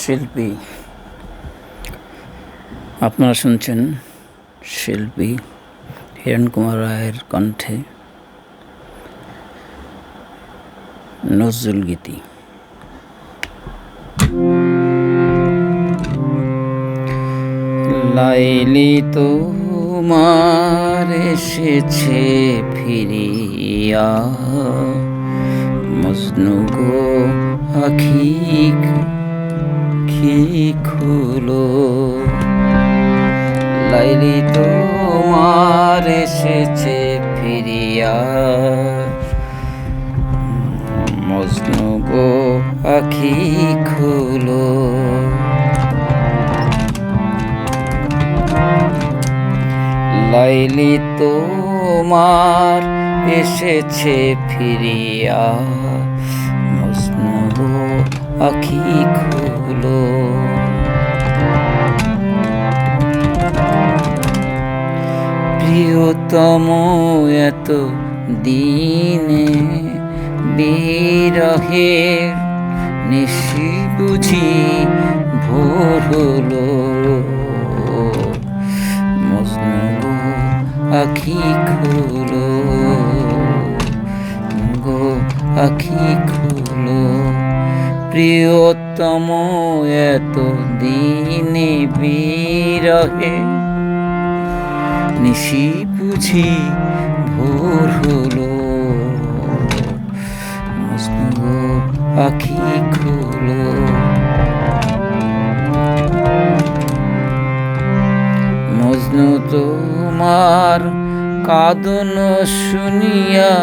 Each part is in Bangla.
শিল্পী। আপনারা শুনছেন শিল্পী হিরণ কুমার রায়ের কণ্ঠে নজরুল গীতি। লাইলি তোমার এসেছে ফিরিয়া, মজনু গো আখি খুলো। লাইলি তোমার এসেছে ফিরিয়া, মজনু গো আখি খুলো। লাইলি তোমার এসেছে ফিরিয়া, মজনু গো আখি খুলো। প্রিয়তম এত দিনে বিরহের নিশি বুঝি ভোর হলো। মজনু গো আখি খুলো, গো আখি খুলো। প্রিয়তম এত দিনে বিরহে নিশি বুঝি ভোর হলো। মজনু গো আখি খুলো। মজনু তোমার কাঁদন শুনিয়া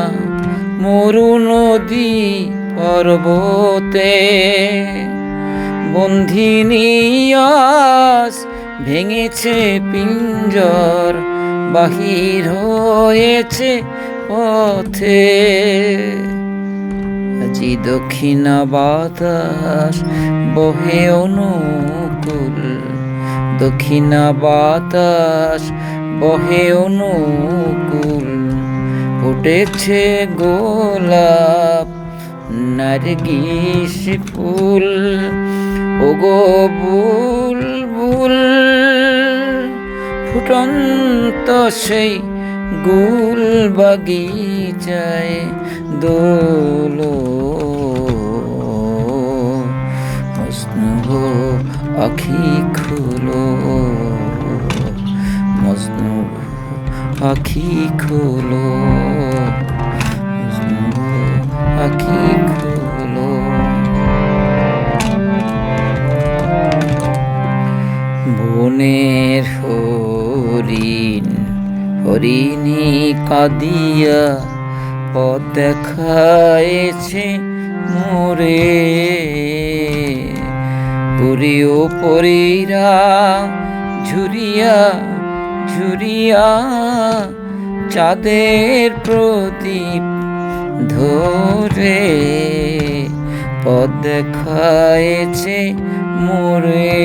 মরু নদী পর্বতে, বন্ধিনী আস ভেঙেছে পিঞ্জর, বাহির হয়েছে পথে। আজি দক্ষিণা বাতাস বহে অনুকূল, দক্ষিণা বাতাস বহে অনুকূল। ফুটেছে গোলাপ নারগিস ফুল, ওগো বুলবুল ফুটন্ত সেই গুল বাগিচায় দোলো। মজনু গো আখি খুলো, মজনু গো আখি খুলো, মজনু গো আখি খুলো। বনের হরিণ হরিণী কাঁদিয়া পথ দেখায়েছে মোরে। পুরী ও পরীরা ঝুরিয়া ঝুরিয়া চাঁদের প্রদীপ ধরে, পথ দেখায়েছে মোরে।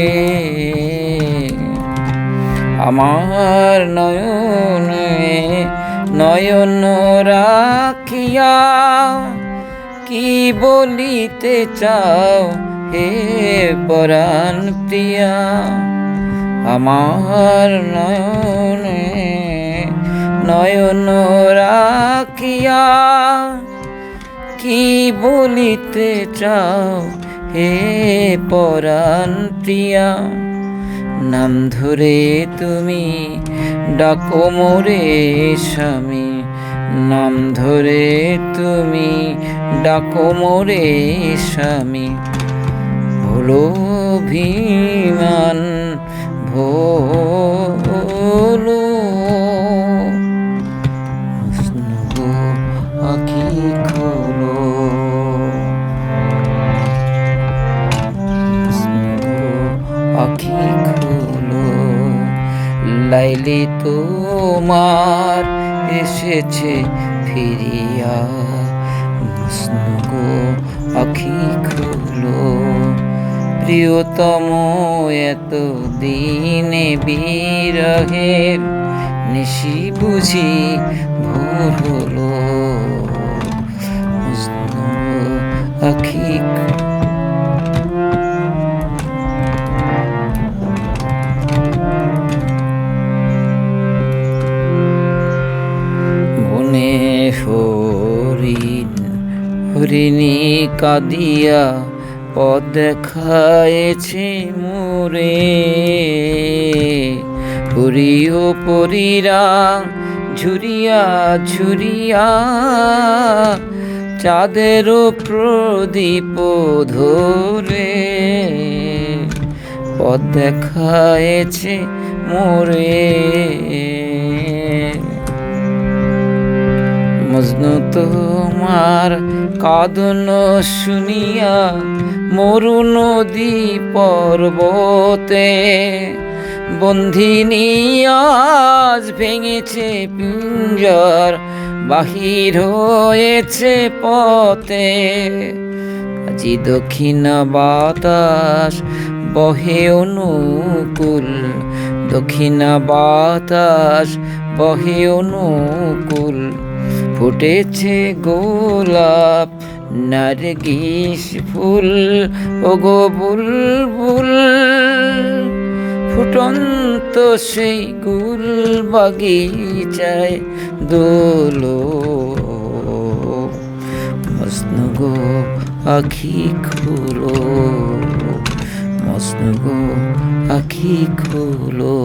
আমার নয়নে নয়ন রাখিয়া কি বলিতে চাও হে পরাণ প্রিয়া। আমার নয়নে নয়ন রাখিয়া কি বলিতে চাও হে পরাণ প্রিয়া। নাম ধরে তুমি ডাকো মোরে স্বামী, নাম ধরে তুমি ডাকো মোরে স্বামী। ভোলো অভিমান ভোলো। মজনু গো আখি খুলো, মজনু গো আখি খুলো। লাইলি তোমার এসেছে ফিরিয়া, মজনু গো আখি খুলো। প্রিয়তম এত দিনে বিরহের নিশি বুঝি ভোর হলো। মজনু গো আখি তিনি কাঁদিয়া পথ দেখায়েছে মোরে। পরি ও পরীরা ঝুরিয়া ঝুরিয়া চাঁদেরও প্রদীপ ধরে পথ দেখায়েছে মোরে। মজনু তোমার কাঁদন শুনিয়া মরু নদী পর্বতে বন্ধিনী আজ ভেঙেছে পিঞ্জর, বাহির হয়েছে পথে। আজি দক্ষিণ বাতাস বহে অনুকূল, দক্ষিণ বাতাস বহে অনুকূল। ফুটেছে গোলাপ নারগিস ফুল, ওগো বুলবুল ফুটন্ত সেই গুল বাগিচায় দোলো। মজনু গো আখি খুলো, মজনু গো আখি খুলো।